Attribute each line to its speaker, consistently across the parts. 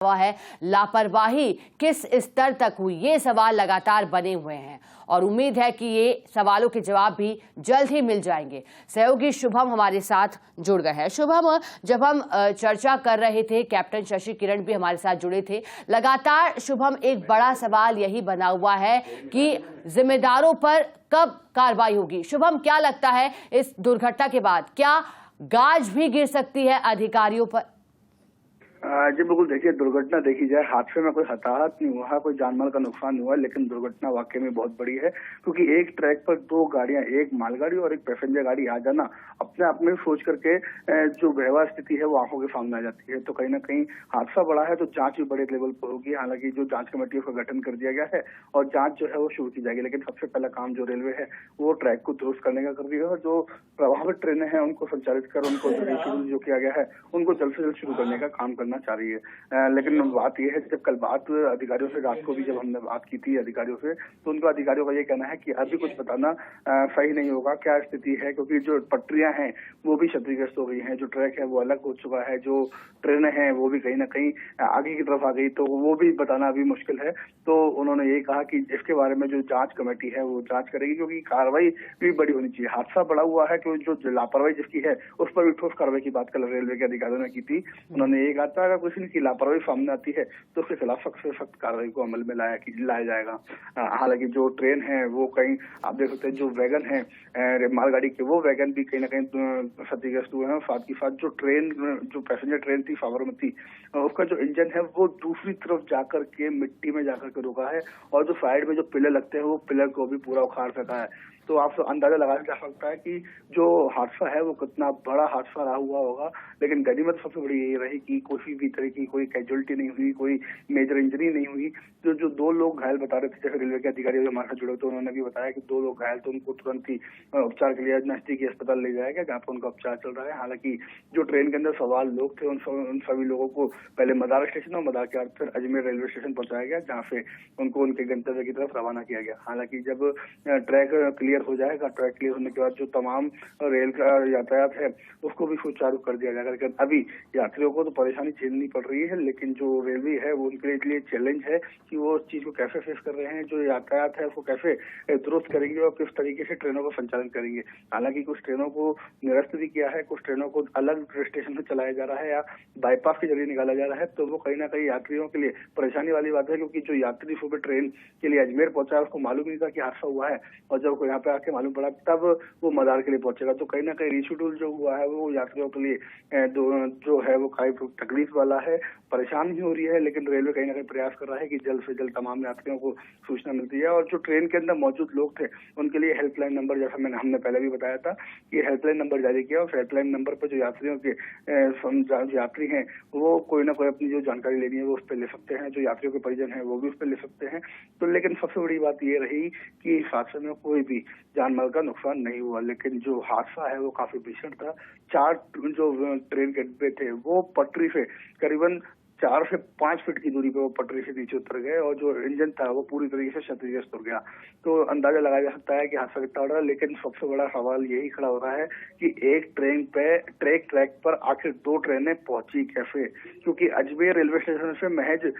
Speaker 1: हुआ है, लापरवाही किस स्तर तक हुई, ये सवाल लगातार बने हुए हैं और उम्मीद है कि ये सवालों के जवाब भी जल्द ही मिल जाएंगे। सहयोगी शुभम हमारे साथ जुड़ गए हैं। शुभम, जब हम चर्चा कर रहे थे, कैप्टन शशि किरण भी हमारे साथ जुड़े थे। लगातार शुभम, एक बड़ा सवाल यही बना हुआ है कि जिम्मेदारों पर कब कार्रवाई होगी। शुभम, क्या लगता है इस दुर्घटना के बाद क्या गाज भी गिर सकती है अधिकारियों पर?
Speaker 2: जी बिल्कुल, देखिए दुर्घटना देखी जाए, हादसे में कोई हताहत नहीं हुआ, कोई जानमाल का नुकसान नहीं हुआ, लेकिन दुर्घटना वाकई में बहुत बड़ी है क्योंकि एक ट्रैक पर दो गाड़ियां, एक मालगाड़ी और एक पैसेंजर गाड़ी आ जाना अपने आप में सोच करके जो व्यवहार स्थिति है वो आंखों के सामने आ जाती है। तो कहीं ना कहीं हादसा बड़ा है तो जांच भी बड़े लेवल पर होगी। हालांकि जो जांच कमेटी का गठन कर दिया गया है और जांच जो है वो शुरू की जाएगी, लेकिन सबसे पहला काम जो रेलवे है वो ट्रैक को दुरुस्त करने का कर रही है और जो प्रभावित ट्रेनें हैं उनको संचालित कर उनको जो किया गया है उनको जल्द से जल्द शुरू करने का काम करना चाह रही है। लेकिन बात यह है कि जब कल बात अधिकारियों से, रात को भी जब हमने बात की थी अधिकारियों से, तो उनका अधिकारियों का ये कहना है कि अभी कुछ बताना सही नहीं होगा क्या स्थिति है, क्योंकि जो पटरियां हैं वो भी क्षतिग्रस्त हो गई हैं, जो ट्रैक है वो अलग हो चुका है, जो ट्रेनें हैं वो भी कहीं ना कहीं आगे की तरफ आ गई, तो वो भी बताना अभी मुश्किल है। तो उन्होंने ये कहा कि इसके बारे में जो जांच कमेटी है वो जांच करेगी, क्योंकि कार्रवाई भी बड़ी होनी चाहिए। हादसा बड़ा हुआ है कि जो लापरवाही जिसकी है उस पर भी ठोस कार्रवाई की बात कल रेलवे के अधिकारियों ने की थी। उन्होंने ये कहा था अगर किसी की लापरवाही सामने आती है तो उसके खिलाफ सख्त से सख्त कार्रवाई को अमल में लाया जाएगा। हालांकि जो ट्रेन है वो कहीं आप देख सकते हैं, जो वैगन है मालगाड़ी के, वो वैगन भी कहीं ना कहीं क्षतिग्रस्त हुए हैं। साथ ही साथ जो ट्रेन, जो पैसेंजर ट्रेन थी साबरमती, उसका जो इंजन है वो दूसरी तरफ जाकर के मिट्टी में जाकर के रुका है और जो साइड में जो पिलर लगते हैं वो पिलर को भी पूरा उखाड़ सका है। तो आप अंदाजा लगाया जा सकता है कि जो हादसा है वो कितना बड़ा हादसा रहा हुआ होगा। लेकिन गनीमत सबसे बड़ी यही रही कि किसी भी तरह की कोई कैजुअलिटी नहीं हुई, कोई मेजर इंजरी नहीं हुई। जो दो लोग घायल बता रहे थे, जैसे रेलवे के अधिकारी जो हमारे साथ जुड़े थे उन्होंने भी बताया कि दो लोग घायल थे, उनको तुरंत ही उपचार के लिए नजदीकी अस्पताल ले जाया गया जहाँ पर उनका उपचार चल रहा है। हालांकि जो ट्रेन के अंदर सवार लोग थे उन सभी लोगों को पहले मदार स्टेशन और मदार के बाद फिर अजमेर रेलवे स्टेशन पहुंचाया गया, जहाँ से उनको उनके गंतव्य की तरफ रवाना किया गया। हालांकि जब ट्रैक क्लियर हो जाएगा, ट्रैक क्लियर होने के बाद जो तमाम रेल का यातायात है उसको भी सुचारू कर दिया जाएगा। लेकिन अभी यात्रियों को तो परेशानी झेलनी पड़ रही है, लेकिन जो रेलवे है वो उनके लिए चैलेंज है कि वो उस चीज को कैसे फेस कर रहे हैं, जो यातायात है उसको कैसे दुरुस्त करेंगे और किस तरीके से ट्रेनों का संचालन करेंगे। हालांकि कुछ ट्रेनों को निरस्त भी किया है, कुछ ट्रेनों को अलग स्टेशन से चलाया जा रहा है या बाईपास के जरिए निकाला जा रहा है, तो वो कहीं ना कहीं यात्रियों के लिए परेशानी वाली बात है, क्योंकि जो यात्री सुबह ट्रेन के लिए अजमेर पहुंचा है उसको मालूम नहीं था कि हादसा हुआ है और जब यहाँ पे आके मालूम पड़ा तब वो मदार के लिए पहुंचेगा। तो कहीं ना कहीं रिशेड्यूल जो हुआ है वो यात्रियों के लिए जो है वो काफी तकलीफ वाला है, परेशान भी हो रही है। लेकिन रेलवे कहीं ना कहीं प्रयास कर रहा है कि जल्द से जल्द तमाम यात्रियों को सूचना मिलती है और जो ट्रेन के अंदर मौजूद लोग थे उनके लिए हेल्पलाइन नंबर, जैसा हमने पहले भी बताया था, कि हेल्पलाइन नंबर जारी किया और हेल्पलाइन नंबर पर जो यात्रियों के यात्री हैं वो कोई ना कोई अपनी जो जानकारी लेनी है वो उस पर ले सकते हैं, जो यात्रियों के परिजन है वो भी उस पर ले सकते हैं। तो लेकिन सबसे बड़ी बात ये रही कि इस हादसे में कोई भी जानमाल का नुकसान नहीं हुआ, लेकिन जो हादसा है वो काफी भीषण था। 4 जो ट्रेन के डिब्बे थे वो पटरी से करीबन 4 से 5 फीट की दूरी पे वो पटरी से नीचे उतर गए और जो इंजन था वो पूरी तरीके से क्षतिग्रस्त हो गया। तो अंदाजा लगाया जा सकता है कि हादसा कितना बड़ा, लेकिन सबसे बड़ा सवाल यही खड़ा हो रहा है कि एक ट्रेन पे ट्रैक पर आखिर 2 ट्रेनें पहुंची कैसे, क्योंकि अजमेर रेलवे स्टेशन से महज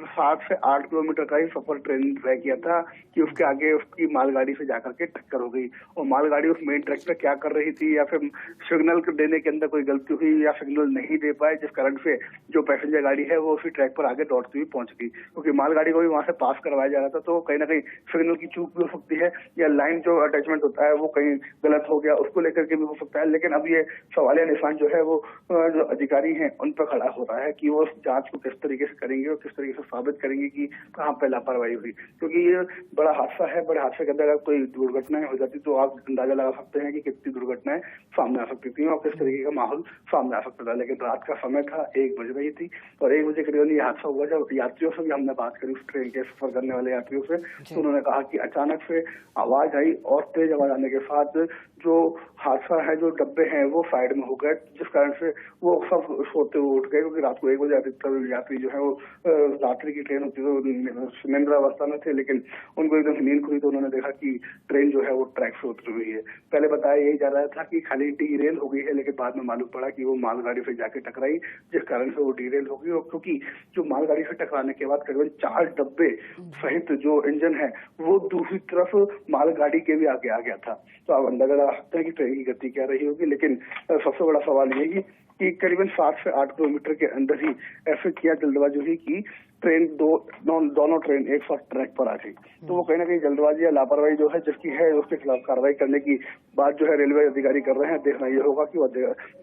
Speaker 2: 7 से 8 किलोमीटर का ही सफर ट्रेन ने तय किया था कि उसके आगे उसकी मालगाड़ी से जाकर के टक्कर हो गई और मालगाड़ी उस मेन ट्रैक पे क्या कर रही थी, या फिर सिग्नल देने के अंदर कोई गलती हुई या सिग्नल नहीं दे पाए, जिस कारण से जो पैसेंजर गाड़ी है वो उसी ट्रैक पर आगे दौड़ती हुई पहुंच गई। क्योंकि मालगाड़ी को भी वहां से पास करवाया जा रहा था, तो कहीं ना कहीं सिग्नल की चूक भी हो सकती है या लाइन जो अटैचमेंट होता है वो कहीं गलत हो गया, उसको लेकर के भी हो सकता है। लेकिन अब ये सवालिया निशान जो है वो जो अधिकारी हैं उन पर खड़ा हो रहा है कि वो जांच को किस तरीके से करेंगे और किस तरीके से साबित करेंगे कि कहाँ पे लापरवाही हुई। क्योंकि ये बड़ा हादसा है, बड़े हादसे के अंदर अगर कोई दुर्घटनाएं हो जाती तो आप अंदाजा लगा सकते हैं कि कितनी दुर्घटनाएं सामने आ सकती थी और किस तरीके का माहौल सामने आ सकता था। लेकिन रात का समय था, 1 बज रही थी और 1 बजे करीब ये हादसा हुआ। जब यात्रियों से भी हमने बात करी, उस ट्रेन के सफर करने वाले यात्रियों से, तो उन्होंने कहा कि अचानक से आवाज आई और तेज आवाज आने के साथ जो हादसा है, जो डब्बे हैं वो साइड में हो गए, जिस कारण से वो सब सोते हुए उठ गए। क्योंकि रात को 1 बजे अधिकतर यात्री जो है वो रात्रि की ट्रेन होती है, निंद्रा अवस्था में थे, लेकिन उनको एकदम नींद खुली तो उन्होंने देखा कि ट्रेन जो है वो ट्रैक से उतरी हुई है। पहले बताया यही जा रहा था कि खाली डीरेल हो गई है, लेकिन बाद में मालूम पड़ा कि वो मालगाड़ी से जाके टकराई, जिस कारण से वो डीरेल हो गई और क्योंकि जो मालगाड़ी से टकराने के बाद करीबन 4 डब्बे सहित जो इंजन है वो दूसरी तरफ मालगाड़ी के भी आगे आ गया था। तो आप अंदाजा लगा सकते हैं कि ट्रेन की गति क्या रही होगी। लेकिन सबसे बड़ा सवाल यही कि करीबन 7 से 8 किलोमीटर के अंदर ही ऐसे किया जल्दबाजी हुई कि ट्रेन दोनों ट्रेन एक साथ ट्रैक पर आ गई। तो वो कहीं ना कहीं जल्दबाजी या लापरवाही जो है जिसकी है उसके खिलाफ कार्रवाई करने की बात जो है रेलवे अधिकारी कर रहे हैं। देखना ये होगा कि वो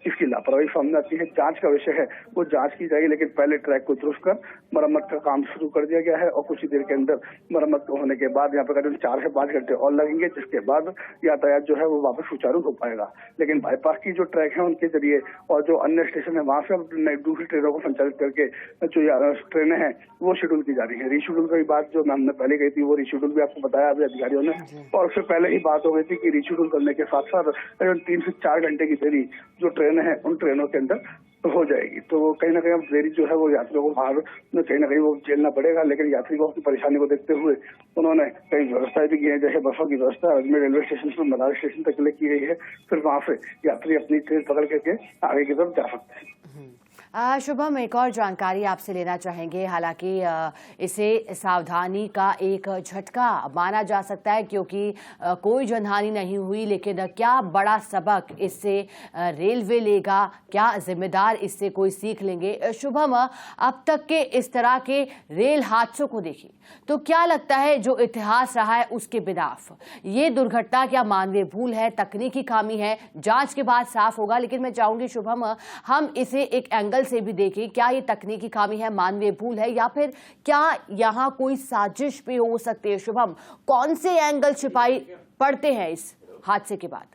Speaker 2: किसकी लापरवाही सामने आती है। जांच का विषय है, वो जांच की जाएगी, लेकिन पहले ट्रैक को दुरुस्त कर मरम्मत का काम शुरू कर दिया गया है और कुछ ही देर के अंदर मरम्मत होने के बाद यहाँ पे करीब 4 से 5 घंटे और लगेंगे, जिसके बाद यातायात जो है वो वापस सुचारू हो पाएगा। लेकिन बाईपास की जो ट्रैक है उनके जरिए और जो अन्य स्टेशन है वहां से अब दूसरी ट्रेनों को संचालित करके जो ट्रेनें हैं वो शेड्यूल की जा रही है। रीशेड्यूल की बात जो हमने पहले कही थी वो रीशेड्यूल भी आपको बताया अभी अधिकारियों ने, और उससे पहले ही बात हो गई थी कि रीशेड्यूल करने के साथ साथ करीब 3 से 4 घंटे की देरी जो ट्रेनें हैं उन ट्रेनों के अंदर हो जाएगी। तो वो कहीं ना कहीं अब देरी जो है वो यात्रियों को बाहर कहीं ना कहीं वो झेलना पड़ेगा। लेकिन यात्रियों की परेशानी को देखते हुए उन्होंने कई व्यवस्थाएं भी की है, जैसे बसों की व्यवस्था अजमेर रेलवे स्टेशन से मदार स्टेशन तक के लिए की गई है। फिर वहां से यात्री अपनी ट्रेन पकड़ करके आगे की तरफ जा सकते हैं।
Speaker 1: शुभम, एक और जानकारी आपसे लेना चाहेंगे। हालांकि इसे सावधानी का एक झटका माना जा सकता है क्योंकि कोई जनहानि नहीं हुई, लेकिन क्या बड़ा सबक इससे रेलवे लेगा, क्या जिम्मेदार इससे कोई सीख लेंगे? शुभम, अब तक के इस तरह के रेल हादसों को देखिए तो क्या लगता है जो इतिहास रहा है उसके बिनाफ ये दुर्घटना क्या मानवीय भूल है, तकनीकी खामी है? जांच के बाद साफ होगा। लेकिन मैं चाहूंगी शुभम, हम इसे एक एंगल से भी देखें, क्या ये तकनीकी खामी है, मानवीय भूल है, या फिर क्या यहाँ कोई साजिश भी हो सकती है? शुभम, कौन से एंगल छिपाई पड़ते हैं इस हादसे के बाद?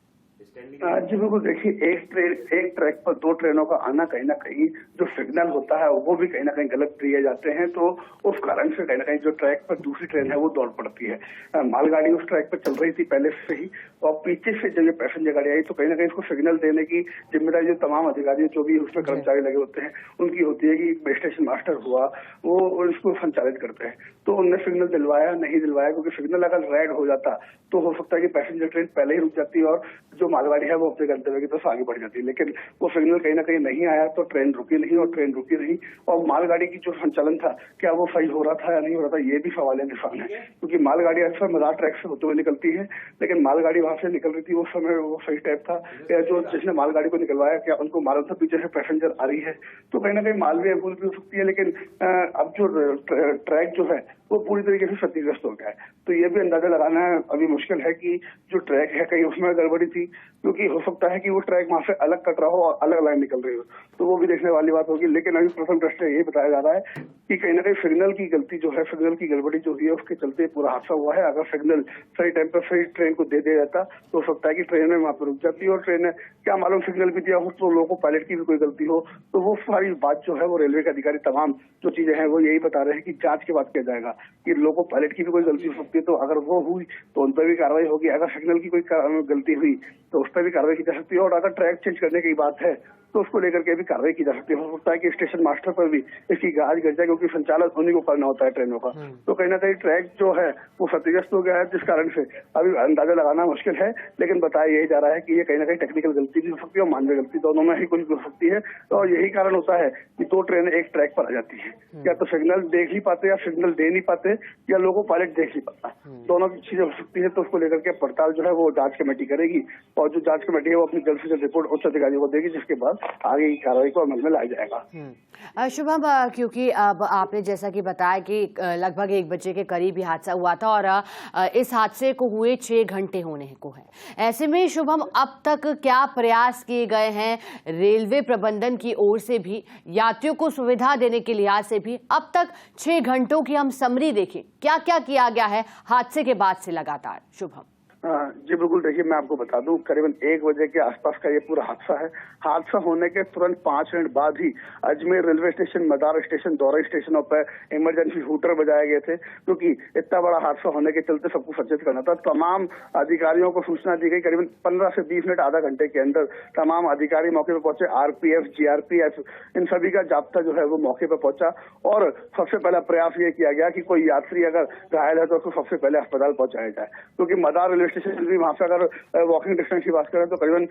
Speaker 2: जी बिल्कुल, देखिए एक ट्रैक पर 2 ट्रेनों का आना कहीं ना कहीं जो सिग्नल होता है वो भी कहीं ना कहीं गलत दिए जाते हैं। तो उस कारण से कहीं ना कहीं जो ट्रैक पर दूसरी ट्रेन है वो दौड़ पड़ती है। मालगाड़ी उस ट्रैक पर चल रही थी पहले से ही, और पीछे से जब ये पैसेंजर गाड़ी आई तो कहीं ना कहीं उसको सिग्नल देने की जिम्मेदारी जो तमाम अधिकारी जो भी उसमें कर्मचारी लगे होते हैं उनकी होती है कि स्टेशन मास्टर हुआ वो इसको संचालित करते हैं। तो उनने सिग्नल दिलवाया नहीं दिलवाया, क्योंकि सिग्नल अगर रेड हो जाता तो हो सकता है कि पैसेंजर ट्रेन पहले ही रुक जाती और जो मालगाड़ी है वो अपने गंतव्य की तरफ आगे बढ़ जाती है। लेकिन वो सिग्नल कहीं ना कहीं नहीं आया तो ट्रेन रुकी नहीं, और ट्रेन रुकी नहीं और मालगाड़ी की जो संचालन था क्या वो सही हो रहा था या नहीं हो रहा था, ये भी सवाल निशान है। क्योंकि मालगाड़ी अक्सर मदार ट्रैक से होते हुए निकलती है, लेकिन मालगाड़ी वहां से निकल रही थी उस समय वो सही टाइप था या जो जिसने मालगाड़ी को निकलवाया क्या उनको मालूम था पीछे से पैसेंजर आ रही है? तो कहीं ना कहीं मालवीय भूल भी हो सकती है। लेकिन अब जो ट्रैक जो है वो पूरी तरीके से क्षतिग्रस्त हो गया है। तो ये भी अंदाजा लगाना अभी मुश्किल है कि जो ट्रैक है कहीं उसमें गड़बड़ी थी, क्योंकि हो सकता है कि वो ट्रैक वहां से अलग कट रहा हो और अलग लाइन निकल रही हो, तो वो भी देखने वाली बात होगी। लेकिन अभी प्रथम दृष्टया यही बताया जा रहा है कि कहीं ना कहीं सिग्नल की गलती जो है, सिग्नल की गड़बड़ी जो हुई है उसके चलते पूरा हादसा हुआ है। अगर सिग्नल सही टाइम पर सही ट्रेन को दे दिया जाता तो हो सकता है कि ट्रेन वहां पर रुक जाती और ट्रेन क्या मालूम सिग्नल भी दिया हो तो लोगों को पायलट की भी कोई गलती हो। तो वो सारी बात जो है वो रेलवे के अधिकारी तमाम जो चीजें हैं वो यही बता रहे हैं कि जांच के बाद किया जाएगा कि लोगों को पायलट की भी कोई गलती हो सकती है, तो अगर वो हुई तो उन पर भी कार्रवाई होगी। अगर सिग्नल की कोई गलती हुई तो उस पर भी कार्रवाई की जा सकती है, और अगर ट्रैक चेंज करने की बात है तो उसको लेकर के भी कार्रवाई की जा सकती है। हो सकता है कि स्टेशन मास्टर पर भी इसकी गाज गिर जाए, क्योंकि संचालन उन्हीं को करना होता है ट्रेनों का। तो कहीं ना कहीं ट्रैक जो है वो क्षतिग्रस्त हो गया है, जिस कारण से अभी अंदाजा लगाना मुश्किल है। लेकिन बताया यही जा रहा है कि ये कहीं ना कहीं टेक्निकल गलती भी हो सकती है और मानवीय गलती, दोनों में ही कुछ हो सकती है। और यही कारण होता है कि 2 ट्रेनें एक ट्रैक पर आ जाती है, या तो सिग्नल देख नहीं पाते या सिग्नल दे नहीं पाते या लोगों पायलट देख नहीं पाता, दोनों चीजें हो सकती है। तो उसको लेकर के पड़ताल जो है वो जांच कमेटी करेगी, और जो जांच कमेटी है वो अपनी जल्द से जल्द रिपोर्ट उच्च अधिकारियों को देगी, जिसके बाद आगे की कार्रवाई को अमल में लाया जाएगा।
Speaker 1: शुभम, क्योंकि अब आपने जैसा कि बताया कि लगभग 1 बजे के करीब ही हादसा हुआ था और इस हादसे को हुए 6 घंटे होने को है। ऐसे में शुभम, अब तक क्या प्रयास किए गए हैं रेलवे प्रबंधन की ओर से भी, यात्रियों को सुविधा देने के लिहाज से भी? अब तक 6 घंटों की हम समरी देखें, क्या क्या किया गया है हादसे के बाद से लगातार? शुभम
Speaker 2: जी बिल्कुल, देखिए मैं आपको बता दूं करीबन 1 बजे के आसपास का ये पूरा हादसा है। हादसा होने के तुरंत 5 मिनट बाद ही अजमेर रेलवे स्टेशन, मदार स्टेशन, दौरा स्टेशनों पर इमरजेंसी हूटर बजाए गए थे, क्योंकि इतना बड़ा हादसा होने के चलते सबको सचेत करना था। तमाम अधिकारियों को सूचना दी गई। करीबन 15 से 20 मिनट, आधा घंटे के अंदर तमाम अधिकारी मौके पर पहुंचे। RPF, GRPF, इन सभी का जाब्ता जो है वो मौके पर पहुंचा, और सबसे पहला प्रयास ये किया गया कि कोई यात्री अगर घायल है तो उसको सबसे पहले अस्पताल पहुंचाया जाए, क्योंकि मदार रेलवे स्टेशन भी वहाँ से अगर वॉकिंग डिस्टेंस की बात करें तो करीबन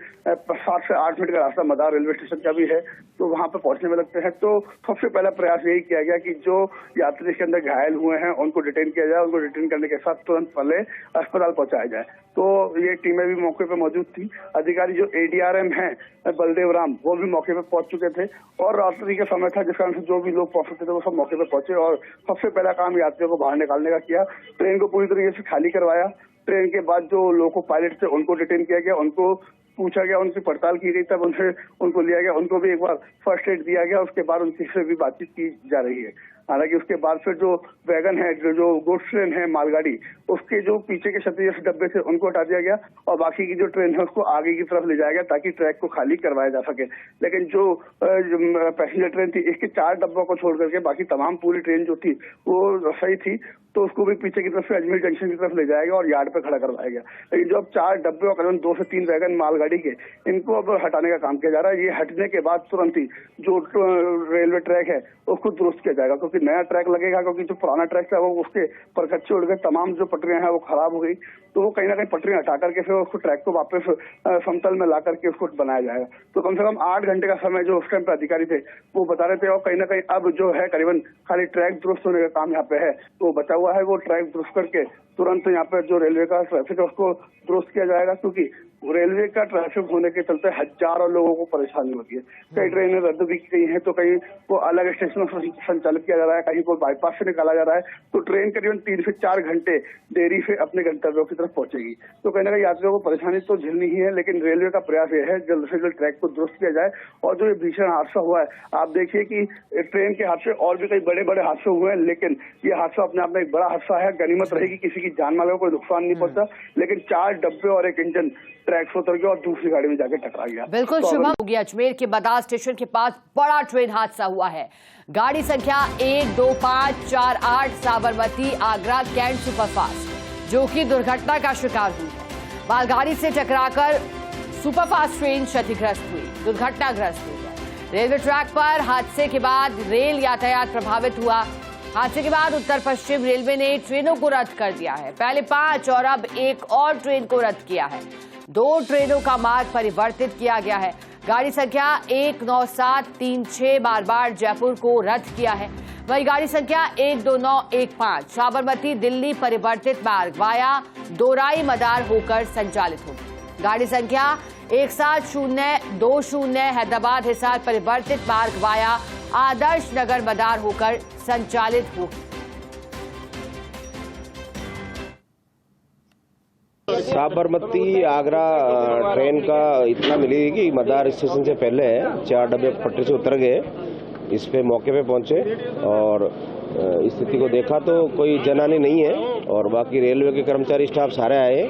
Speaker 2: 7 से 8 मिनट का रास्ता मदार रेलवे स्टेशन का भी है, तो वहाँ पे पहुंचने में लगते हैं। तो सबसे पहला प्रयास यही किया गया कि जो यात्री इसके अंदर घायल हुए हैं उनको डिटेन किया जाए, उनको डिटेन करने के साथ तुरंत पहले अस्पताल पहुंचाया जाए। तो ये टीमें भी मौके पर मौजूद थी। अधिकारी जो ADRM है बलदेव राम, वो भी मौके पर पहुंच चुके थे और रात्रि का समय था जिस कारण से जो भी लोग पहुंच सकते थे वो सब मौके पर पहुंचे और सबसे पहला काम यात्रियों को बाहर निकालने का किया। ट्रेन को पूरी तरीके से खाली करवाया। ट्रेन के बाद जो लोको पायलट थे उनको डिटेन किया गया, उनको पूछा गया, उनकी पड़ताल की गई, तब उनको लिया गया, उनको भी एक बार फर्स्ट एड दिया गया। उसके बाद उनसे से भी बातचीत की जा रही है। हालांकि उसके बाद फिर जो वैगन है, जो गुड्स ट्रेन है मालगाड़ी, उसके जो पीछे के क्षतिग्रस्त डब्बे थे उनको हटा दिया गया और बाकी की जो ट्रेन है उसको आगे की तरफ ले जाया गया ताकि ट्रैक को खाली करवाया जा सके। लेकिन जो पैसेंजर ट्रेन थी इसके 4 डब्बों को छोड़ करके बाकी तमाम पूरी ट्रेन जो थी वो सही थी, तो उसको भी पीछे की तरफ से अजमेर जंक्शन की तरफ ले जाया गया और यार्ड पे खड़ा करवाया गया। लेकिन जो अब 4 डब्बे और करीबन 2 से 3 वैगन मालगाड़ी के, इनको अब हटाने का काम किया जा रहा है। ये हटने के बाद तुरंत ही जो रेलवे ट्रैक है उसको दुरुस्त किया जाएगा, क्योंकि नया ट्रैक लगेगा, क्योंकि जो पुराना ट्रैक था वो उसके परखच्चे उड़ गए, तमाम जो पटरियां हैं वो खराब हो गई। तो वो कहीं ना कहीं पटरियां हटा करके फिर उसको ट्रैक को वापस समतल में ला करके उसको बनाया जाएगा। तो कम से कम 8 घंटे का समय जो उस टाइम पे अधिकारी थे वो बता रहे थे और कहीं ना कहीं अब जो है करीबन खाली ट्रैक दुरुस्त होने का काम यहाँ पे है, तो बचा हुआ है वो ट्रैक दुरुस्त करके तुरंत यहाँ पे जो रेलवे का ट्रैफिक है उसको दुरुस्त किया जाएगा। क्योंकि रेलवे का ट्रैफिक होने के चलते हजारों लोगों को परेशानी होती है। कई ट्रेनें रद्द भी की गई हैं, तो कहीं वो अलग स्टेशनों से संचालित किया जा रहा है, कहीं को बाईपास से निकाला जा रहा है, तो ट्रेन करीबन 3 से 4 घंटे देरी से अपने गंतव्यों की तरफ पहुंचेगी। तो कहीं ना कहीं यात्रियों को परेशानी तो झेलनी ही है, लेकिन रेलवे का प्रयास यह है जल्द से जल्द ट्रैक को दुरुस्त किया जाए। और जो ये भीषण हादसा हुआ है, आप देखिए कि ट्रेन के हादसे और भी कई बड़े बड़े हादसे हुए हैं, लेकिन ये हादसा अपने आप में एक बड़ा हादसा है। गनीमत रहेगी किसी की जान माल को कोई नुकसान नहीं पहुंचा, लेकिन 4 डब्बे और एक इंजन ट्रैक से उतर गया और दूसरी गाड़ी में जाके टकरा गया।
Speaker 1: बिल्कुल शुभम, होगी अजमेर के मदार स्टेशन के पास बड़ा ट्रेन हादसा हुआ है। गाड़ी संख्या 12548 साबरमती आगरा कैंट सुपरफास्ट जो कि दुर्घटना का शिकार हुई है। मालगाड़ी से टकराकर सुपरफास्ट ट्रेन क्षतिग्रस्त हुई, दुर्घटनाग्रस्त हुई है। रेलवे ट्रैक पर हादसे के बाद रेल यातायात प्रभावित हुआ। हादसे के बाद उत्तर पश्चिम रेलवे ने ट्रेनों को रद्द कर दिया है। पहले 5 और अब एक और ट्रेन को रद्द किया है। 2 ट्रेनों का मार्ग परिवर्तित किया गया है। गाड़ी संख्या 19736 बार जयपुर को रद्द किया है। वही गाड़ी संख्या 12915 साबरमती दिल्ली परिवर्तित मार्ग वाया दोराई मदार होकर संचालित होगी। गाड़ी संख्या 17020 हैदराबाद हिसार परिवर्तित मार्ग वाया आदर्श नगर मदार होकर संचालित होगी।
Speaker 3: साबरमती आगरा ट्रेन का इतना मिली कि मदार स्टेशन से पहले 4 डब्बे पटरी से उतर गए। इस पे मौके पे पहुंचे और स्थिति को देखा तो कोई जनहानि नहीं है और बाकी रेलवे के कर्मचारी स्टाफ सारे आए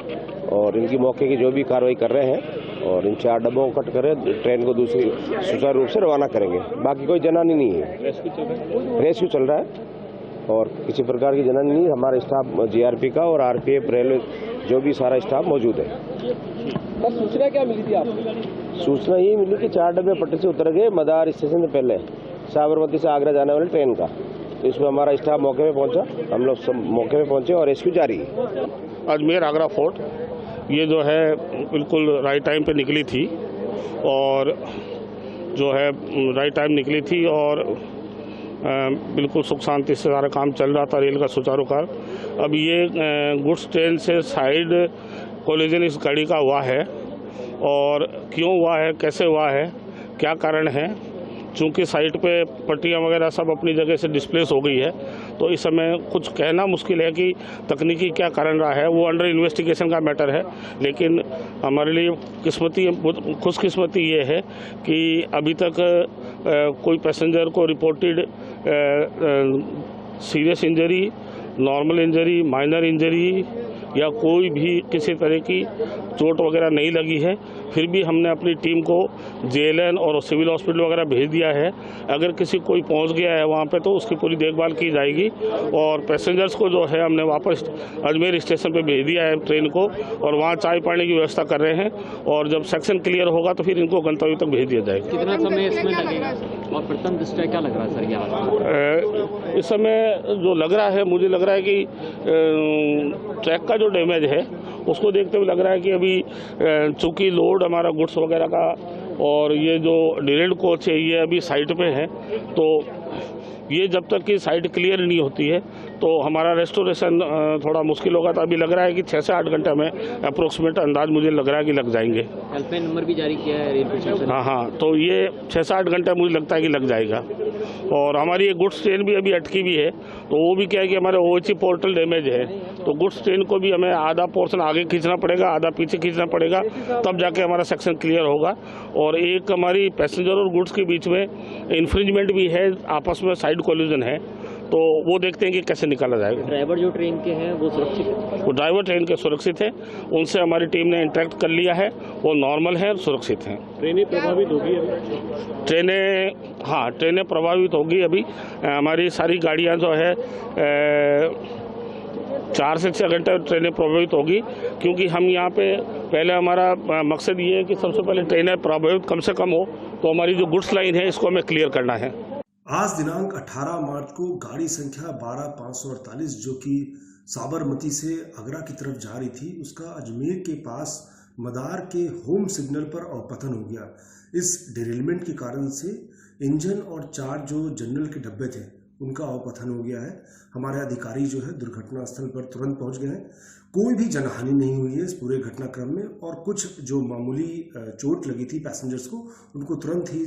Speaker 3: और इनकी मौके की जो भी कार्रवाई कर रहे हैं और इन 4 डब्बों को कट कर ट्रेन को दूसरी सुचारू रूप से रवाना करेंगे। बाकी कोई जनहानि नहीं है। रेस्क्यू चल रहा है और किसी प्रकार की जनहानि नहीं। हमारा स्टाफ GRP का और RPF रेलवे जो भी सारा स्टाफ मौजूद है।
Speaker 4: बस सूचना क्या मिली थी आपको?
Speaker 3: सूचना यही मिली कि 4 डब्बे पटरी से उतर गए मदार स्टेशन से पहले साबरमती से आगरा जाने वाली ट्रेन का। तो इसमें हमारा स्टाफ मौके पे पहुंचा, हम लोग सब मौके पे पहुंचे और रेस्क्यू जारी है।
Speaker 5: अजमेर आगरा फोर्ट ये जो है बिल्कुल राइट टाइम पे निकली थी और जो है राइट टाइम निकली थी और बिल्कुल सुख शांति से सारा काम चल रहा था रेल का सुचारू कार्य। अब ये गुड्स ट्रेन से साइड कोलिजन इस गाड़ी का हुआ है और क्यों हुआ है, कैसे हुआ है, क्या कारण है। चूँकि साइड पे पट्टियाँ वगैरह सब अपनी जगह से डिस्प्लेस हो गई है, तो इस समय कुछ कहना मुश्किल है कि तकनीकी क्या कारण रहा है, वो अंडर इन्वेस्टिगेशन का मैटर है। लेकिन हमारे लिए खुशकिस्मती ये है कि अभी तक कोई पैसेंजर को reported serious injury, normal injury, minor injury या कोई भी किसी तरह की चोट वगैरह नहीं लगी है। फिर भी हमने अपनी टीम को JLN और सिविल हॉस्पिटल वगैरह भेज दिया है। अगर किसी कोई पहुंच गया है वहां पे तो उसकी पूरी देखभाल की जाएगी और पैसेंजर्स को जो है हमने वापस अजमेर स्टेशन पे भेज दिया है ट्रेन को और वहां चाय पानी की व्यवस्था कर रहे हैं और जब सेक्शन क्लियर होगा तो फिर इनको गंतव्य तक भेज दिया जाएगा।
Speaker 4: कितना समय इसमें लगेगा और प्रथम दृष्टया क्या लग रहा है सर ये?
Speaker 5: इस समय जो लग रहा है, मुझे लग रहा है कि ट्रैक का जो डैमेज है उसको देखते हुए लग रहा है कि अभी चूंकि लोड हमारा गुड्स वगैरह का और ये जो डिरेल्ड कोच है ये अभी साइट पे है, तो ये जब तक कि साइट क्लियर नहीं होती है तो हमारा रेस्टोरेशन थोड़ा मुश्किल होगा। तो अभी लग रहा है कि 6 से 8 घंटे में अप्रोक्सीमेट अंदाज मुझे लग रहा है कि लग जाएंगे।
Speaker 4: हेल्पलाइन नंबर भी जारी किया है रेल प्रशासन।
Speaker 5: हाँ, तो ये 6 से 8 घंटे मुझे लगता है कि लग जाएगा। और हमारी ये गुड्स ट्रेन भी अभी अटकी भी है, तो वो भी क्या है कि हमारे OHE पोर्टल डैमेज है, तो गुड्स ट्रेन को भी हमें आधा पोर्शन आगे खींचना पड़ेगा, आधा पीछे खींचना पड़ेगा, तब जाके हमारा सेक्शन क्लियर होगा। और एक हमारी पैसेंजर और गुड्स के बीच में इन्फ्रिंजमेंट भी है, आपस में साइड कोलिजन है, तो वो देखते हैं कि कैसे निकाला जाएगा।
Speaker 4: ड्राइवर जो ट्रेन के हैं वो सुरक्षित है?
Speaker 5: वो ड्राइवर ट्रेन के सुरक्षित है, उनसे हमारी टीम ने इंटरेक्ट कर लिया है, वो नॉर्मल है और सुरक्षित हैं।
Speaker 4: ट्रेनें प्रभावित होगी
Speaker 5: ट्रेनें प्रभावित होगी। अभी हमारी सारी गाड़ियां जो है 4 से 6 घंटे ट्रेनें प्रभावित होगी, क्योंकि हम यहाँ पे पहले हमारा मकसद ये है कि सबसे पहले ट्रेनें प्रभावित कम से कम हो, तो हमारी जो गुड्स लाइन है इसको हमें क्लियर करना है।
Speaker 6: आज दिनांक 18 मार्च को गाड़ी संख्या 12548 जो कि साबरमती से आगरा की तरफ जा रही थी, उसका अजमेर के पास मदार के होम सिग्नल पर अवपतन हो गया। इस डिरेलमेंट के कारण से इंजन और 4 जो जनरल के डब्बे थे उनका अवपतन हो गया है। हमारे अधिकारी जो है दुर्घटना स्थल पर तुरंत पहुंच गए हैं। कोई भी जनहानि नहीं हुई है इस पूरे घटनाक्रम में, और कुछ जो मामूली चोट लगी थी पैसेंजर्स को, उनको तुरंत ही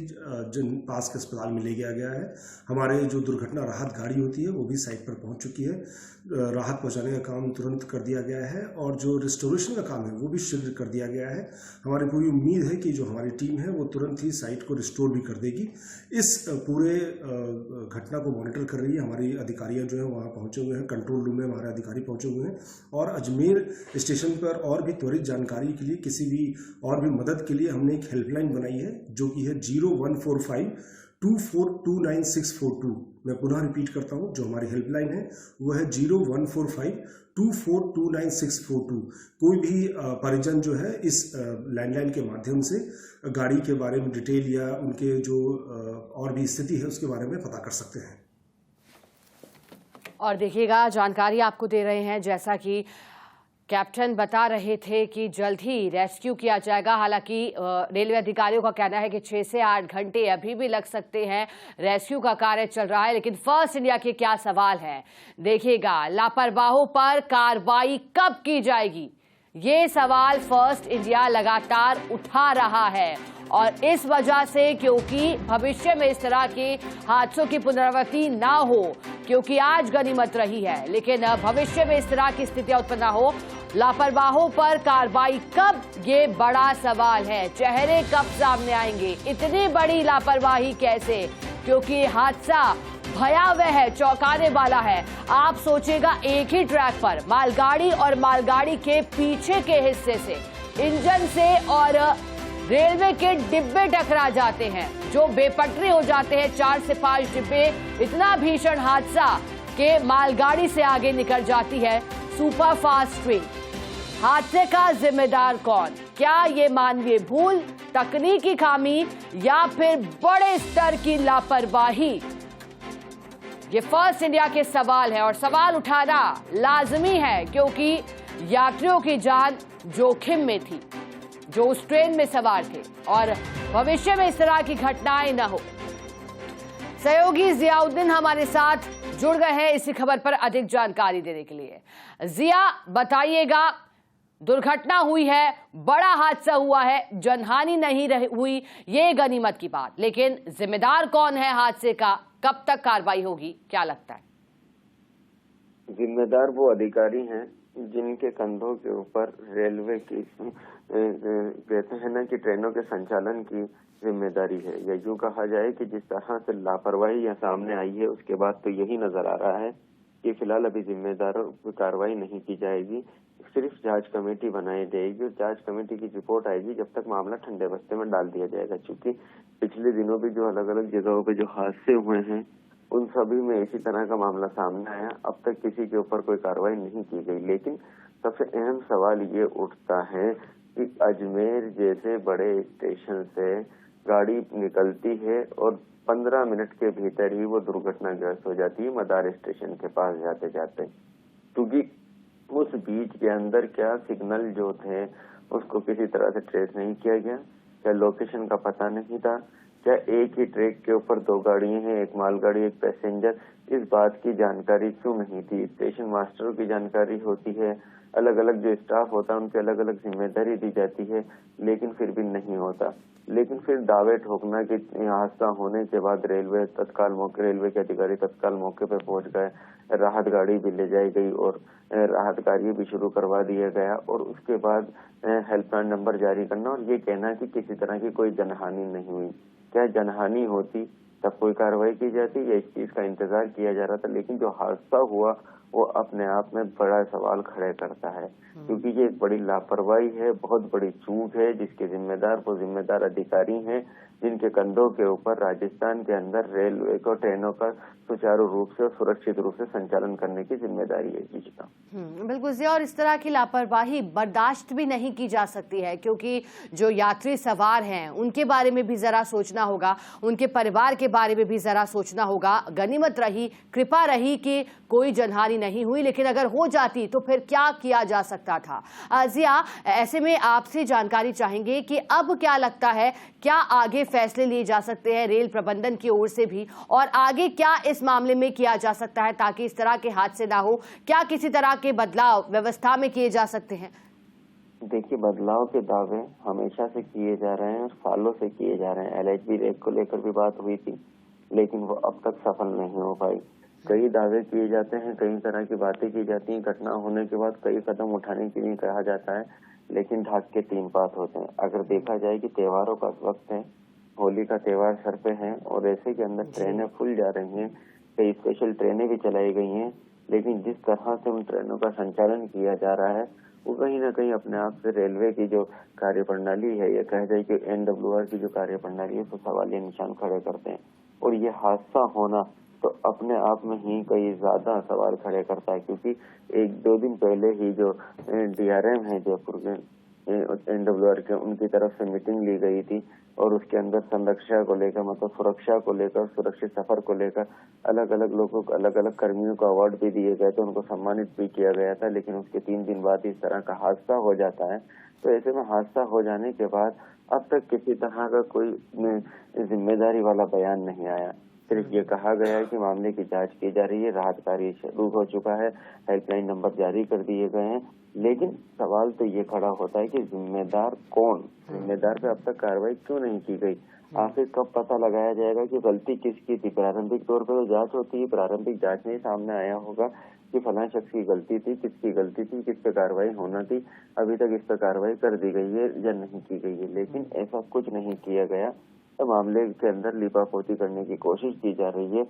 Speaker 6: पास के अस्पताल में ले गया है। हमारे जो दुर्घटना राहत गाड़ी होती है वो भी साइट पर पहुंच चुकी है। राहत पहुंचाने का काम तुरंत कर दिया गया है, और जो रिस्टोरेशन का काम है वो भी शीघ्र कर दिया गया है। हमारी पूरी उम्मीद है कि जो हमारी टीम है वो तुरंत ही साइट को रिस्टोर भी कर देगी। इस पूरे घटना को मॉनिटर कर रही है हमारी अधिकारियां जो है वहाँ पहुंचे हुए हैं, कंट्रोल रूम में हमारे अधिकारी पहुंचे हुए हैं, और अजमेर स्टेशन पर और भी त्वरित जानकारी के लिए, किसी भी और भी मदद के लिए हमने एक हेल्पलाइन बनाई है जो कि है 01452429 मैं पुनः रिपीट करता हूं, जो हमारी हेल्पलाइन है वो है 01452429 कोई भी परिजन जो है इस लैंडलाइन के माध्यम से गाड़ी के बारे में डिटेल या उनके जो और भी स्थिति है उसके बारे में पता कर सकते हैं।
Speaker 1: और देखिएगा, जानकारी आपको दे रहे हैं, जैसा कि कैप्टन बता रहे थे कि जल्द ही रेस्क्यू किया जाएगा। हालांकि रेलवे अधिकारियों का कहना है कि 6 से 8 घंटे अभी भी लग सकते हैं, रेस्क्यू का कार्य चल रहा है। लेकिन फर्स्ट इंडिया के क्या सवाल है, देखिएगा, लापरवाहों पर कार्रवाई कब की जाएगी, ये सवाल फर्स्ट इंडिया लगातार उठा रहा है। और इस वजह से, क्योंकि भविष्य में इस तरह के हादसों की पुनरावृत्ति ना हो, क्योंकि आज गनीमत रही है, लेकिन भविष्य में इस तरह की स्थितियां उत्पन्न ना हो, लापरवाहों पर कार्रवाई कब, ये बड़ा सवाल है। चेहरे कब सामने आएंगे, इतनी बड़ी लापरवाही कैसे, क्योंकि हादसा भयावह है, चौंकाने वाला है। आप सोचेगा, एक ही ट्रैक पर मालगाड़ी और मालगाड़ी के पीछे के हिस्से से इंजन से और रेलवे के डिब्बे टकरा जाते हैं, जो बेपटरी हो जाते हैं। 4 से 5 डिब्बे, इतना भीषण हादसा कि मालगाड़ी से आगे निकल जाती है सुपर फास्ट ट्रेन। हादसे का जिम्मेदार कौन? क्या ये मानवीय भूल, तकनीकी खामी, या फिर बड़े स्तर की लापरवाही? ये फर्स्ट इंडिया के सवाल है, और सवाल उठाना लाजमी है, क्योंकि यात्रियों की जान जोखिम में थी जो उस ट्रेन में सवार थे, और भविष्य में इस तरह की घटनाएं न हो। सहयोगी जियाउद्दीन हमारे साथ जुड़ गए हैं इसी खबर पर अधिक जानकारी देने के लिए। जिया, बताइएगा, दुर्घटना हुई है, बड़ा हादसा हुआ है, जनहानि नहीं हुई, ये गनीमत की बात, लेकिन जिम्मेदार कौन है हादसे का? कब तक कार्रवाई होगी, क्या लगता है?
Speaker 7: जिम्मेदार वो अधिकारी हैं जिनके कंधों के ऊपर रेलवे की कहते हैं ना कि ट्रेनों के संचालन की जिम्मेदारी है, या यूं कहा जाए कि जिस तरह से लापरवाही यहाँ सामने आई है उसके बाद तो यही नजर आ रहा है कि फिलहाल अभी जिम्मेदारों पर कार्रवाई नहीं की जाएगी, सिर्फ जांच कमेटी बनाई जाएगी। जांच कमेटी की रिपोर्ट आएगी, जब तक मामला ठंडे बस्ते में डाल दिया जाएगा। चूंकि पिछले दिनों भी जो अलग अलग जगहों पे जो हादसे हुए हैं उन सभी में इसी तरह का मामला सामने आया, अब तक किसी के ऊपर कोई कार्रवाई नहीं की गई। लेकिन सबसे अहम सवाल ये उठता है कि अजमेर जैसे बड़े स्टेशन से गाड़ी निकलती है और 15 मिनट के भीतर ही वो दुर्घटनाग्रस्त हो जाती है मदार स्टेशन के पास जाते जाते, क्योंकि उस बीच के अंदर क्या सिग्नल जो थे उसको किसी तरह से ट्रेस नहीं किया गया, क्या लोकेशन का पता नहीं था, क्या एक ही ट्रैक के ऊपर दो गाड़ियां हैं, एक मालगाड़ी एक पैसेंजर, इस बात की जानकारी क्यों नहीं थी। स्टेशन मास्टरों की जानकारी होती है, अलग अलग जो स्टाफ होता है उनके अलग अलग जिम्मेदारी दी जाती है, लेकिन फिर भी नहीं होता। लेकिन फिर दावे ठोकना कि हादसा होने के बाद रेलवे के अधिकारी तत्काल मौके पर पहुंच गए, राहत गाड़ी भी ले जाई गई और राहत कार्य भी शुरू करवा दिया गया, और उसके बाद हेल्पलाइन नंबर जारी करना और ये कहना कि किसी तरह की कोई जनहानि नहीं हुई। क्या जनहानि होती तब कोई कार्रवाई की जाती या इस चीज का इंतजार किया जा रहा था। लेकिन जो हादसा हुआ वो अपने आप में बड़ा सवाल खड़े करता है, क्योंकि ये एक बड़ी लापरवाही है, बहुत बड़ी चूक है, जिसके जिम्मेदार अधिकारी हैं, जिनके कंधों के ऊपर राजस्थान के अंदर रेलवे को ट्रेनों का सुचारू रूप से और सुरक्षित रूप से संचालन करने की जिम्मेदारी है जी का।
Speaker 1: बिल्कुल जी, और इस तरह की लापरवाही बर्दाश्त भी नहीं की जा सकती है, क्योंकि जो यात्री सवार हैं उनके बारे में भी जरा सोचना होगा, उनके परिवार के बारे में भी जरा सोचना होगा। गनीमत रही, कृपा रही कि कोई जनहानि नहीं हुई, लेकिन अगर हो जाती तो फिर क्या किया जा सकता था। जिया, ऐसे में आपसे जानकारी चाहेंगे कि अब क्या लगता है, क्या आगे फैसले लिए जा सकते हैं रेल प्रबंधन की ओर से भी, और आगे क्या इस मामले में किया जा सकता है ताकि इस तरह के हादसे ना हो? क्या किसी तरह के बदलाव व्यवस्था में किए जा सकते हैं?
Speaker 7: देखिए, बदलाव के दावे हमेशा से किए जा रहे हैं और सालों से किए जा रहे हैं। LHB रेक को लेकर भी बात हुई थी, लेकिन वो अब तक सफल नहीं हो पाई। कई दावे किए जाते हैं, कई तरह की बातें की जाती हैं, घटना होने के बाद कई कदम उठाने के लिए कहा जाता है, लेकिन ढाक के तीन बात होते हैं। अगर देखा जाए कि त्योहारों का वक्त है, होली का त्योहार सर पे है और ऐसे के अंदर ट्रेनें फुल जा रही हैं, कई स्पेशल ट्रेनें भी चलाई गई हैं, लेकिन जिस तरह से उन ट्रेनों का संचालन किया जा रहा है वो कहीं ना कहीं अपने आप से रेलवे की जो कार्यप्रणाली है, या कह जाए कि NWR की जो कार्यप्रणाली है, तो सवालिया निशान खड़े करते हैं। और ये हादसा होना तो अपने आप में ही कई ज्यादा सवाल खड़े करता है, क्योंकि एक दो दिन पहले ही जो DRM है जयपुर के NWR के, उनकी तरफ से मीटिंग ली गई थी और उसके अंदर संरक्षा को लेकर, मतलब सुरक्षा को लेकर, सुरक्षित सफर को लेकर अलग अलग लोगों को, अलग अलग कर्मियों को अवार्ड भी दिए गए थे, उनको सम्मानित भी किया गया था। लेकिन उसके 3 दिन बाद इस तरह का हादसा हो जाता है, तो ऐसे में हादसा हो जाने के बाद अब तक किसी तरह का कोई जिम्मेदारी वाला बयान नहीं आया। सिर्फ ये कहा गया है कि मामले की जांच की जा रही है, राहत कार्य शुरू हो चुका है, हेल्पलाइन नंबर जारी कर दिए गए हैं। लेकिन सवाल तो ये खड़ा होता है कि जिम्मेदार कौन, जिम्मेदार पे अब तक कार्रवाई क्यों नहीं की गई? आखिर कब पता लगाया जाएगा कि गलती किसकी थी? प्रारंभिक तौर पर तो जांच होती है, प्रारंभिक जांच में ही सामने आया होगा कि फलां शख्स की गलती थी, किसकी गलती थी, किस पे कार्रवाई होना थी। अभी तक इस पर कार्रवाई कर दी गई है या नहीं की गई है, लेकिन ऐसा कुछ नहीं किया गया। तो मामले के अंदर लिपापोती करने की कोशिश की जा रही है।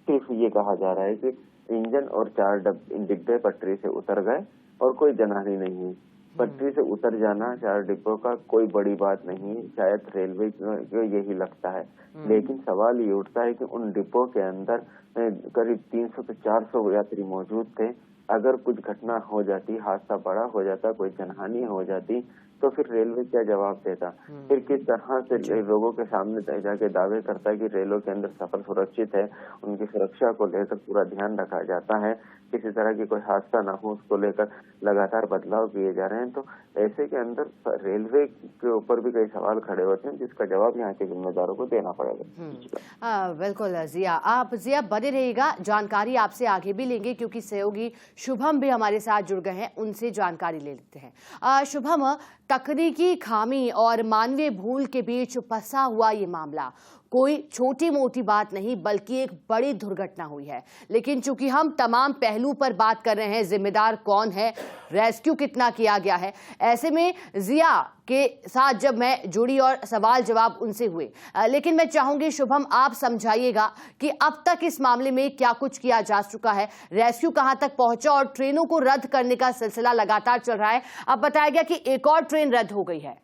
Speaker 7: सिर्फ ये कहा जा रहा है कि इंजन और 4 डिब्बे पटरी से उतर गए और कोई जनहानि नहीं है। पटरी से उतर जाना 4 डिब्बों का कोई बड़ी बात नहीं है, शायद रेलवे को यही लगता है। लेकिन सवाल ये उठता है कि उन डिब्बों के अंदर करीब 300 से 400 यात्री मौजूद थे। अगर कुछ घटना हो जाती, हादसा बड़ा हो जाता, कोई जनहानि हो जाती, तो फिर रेलवे क्या जवाब देता? फिर किस तरह से लोगों के सामने जाके दावे करता है कि रेलों के अंदर सफर सुरक्षित है, उनकी सुरक्षा को लेकर पूरा ध्यान रखा जाता है, किसी तरह की कोई हादसा ना हो उसको लेकर लगातार बदलाव किए जा रहे हैं। तो ऐसे के अंदर रेलवे के ऊपर भी कई सवाल खड़े होते हैं, जिसका जवाब यहाँ के जिम्मेदारों को देना पड़ेगा।
Speaker 1: बिल्कुल जिया बने रहिएगा, जानकारी आपसे आगे भी लेंगे, क्योंकि सहयोगी शुभम भी हमारे साथ जुड़ गए हैं, उनसे जानकारी ले लेते हैं। शुभम, तकनीकी खामी और मानवीय भूल के बीच फंसा हुआ ये मामला कोई छोटी मोटी बात नहीं, बल्कि एक बड़ी दुर्घटना हुई है। लेकिन चूंकि हम तमाम पहलू पर बात कर रहे हैं, जिम्मेदार कौन है, रेस्क्यू कितना किया गया है, ऐसे में जिया के साथ जब मैं जुड़ी और सवाल जवाब उनसे हुए, लेकिन मैं चाहूंगी शुभम आप समझाइएगा कि अब तक इस मामले में क्या कुछ किया जा चुका है, रेस्क्यू कहां तक पहुंचा और ट्रेनों को रद्द करने का सिलसिला लगातार चल रहा है। अब बताया गया कि एक और ट्रेन रद्द हो गई है।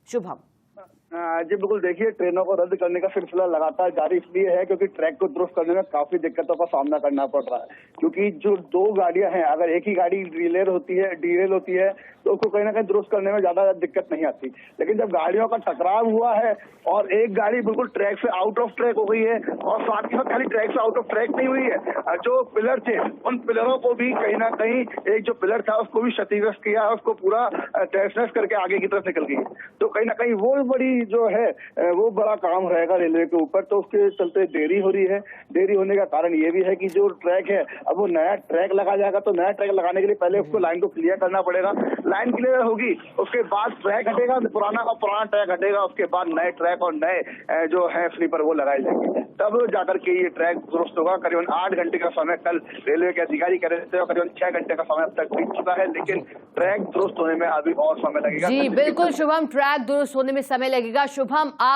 Speaker 1: शुभम
Speaker 2: जी बिल्कुल, देखिए ट्रेनों को रद्द करने का सिलसिला लगातार जारी इसलिए है क्योंकि ट्रैक को दुरुस्त करने में काफी दिक्कतों का सामना करना पड़ रहा है। क्योंकि जो 2 गाड़ियां हैं, अगर एक ही गाड़ी डीरेल होती है तो तो उसको कहीं ना कहीं दुरुस्त करने में ज्यादा दिक्कत नहीं आती। लेकिन जब गाड़ियों का टकराव हुआ है और एक गाड़ी बिल्कुल ट्रैक से आउट ऑफ ट्रैक हो गई है, और साथ ही साथ खाली ट्रैक से आउट ऑफ ट्रैक नहीं हुई है, जो पिलर थे उन पिलरों को भी कहीं ना कहीं, एक जो पिलर था उसको भी क्षतिग्रस्त किया, उसको पूरा तहस-नहस करके आगे की तरफ निकल गई। तो कहीं ना कहीं वो बड़ी जो है वो बड़ा काम रहेगा रेलवे के ऊपर। तो उसके चलते देरी हो रही है। देरी होने का कारण ये भी है कि जो ट्रैक है, अब वो नया ट्रैक लगा जाएगा, तो नया ट्रैक लगाने के लिए पहले उसको लाइन को क्लियर करना पड़ेगा। लाइन क्लियर होगी, उसके बाद ट्रैक हटेगा, पुराना का पुराना ट्रैक हटेगा, उसके बाद नए ट्रैक और नए जो है स्लीपर वो लगाए जाएंगे, तब जाकर के ये ट्रैक दुरुस्त होगा। करीबन 8 घंटे का समय कल रेलवे के अधिकारी कह रहे थे, और करीबन 6 घंटे का समय अब तक बीत चुका है, लेकिन ट्रैक दुरुस्त होने में अभी और समय लगेगा।
Speaker 1: जी बिल्कुल शुभम, ट्रैक दुरुस्त होने में समय लगेगा। शुभम, आप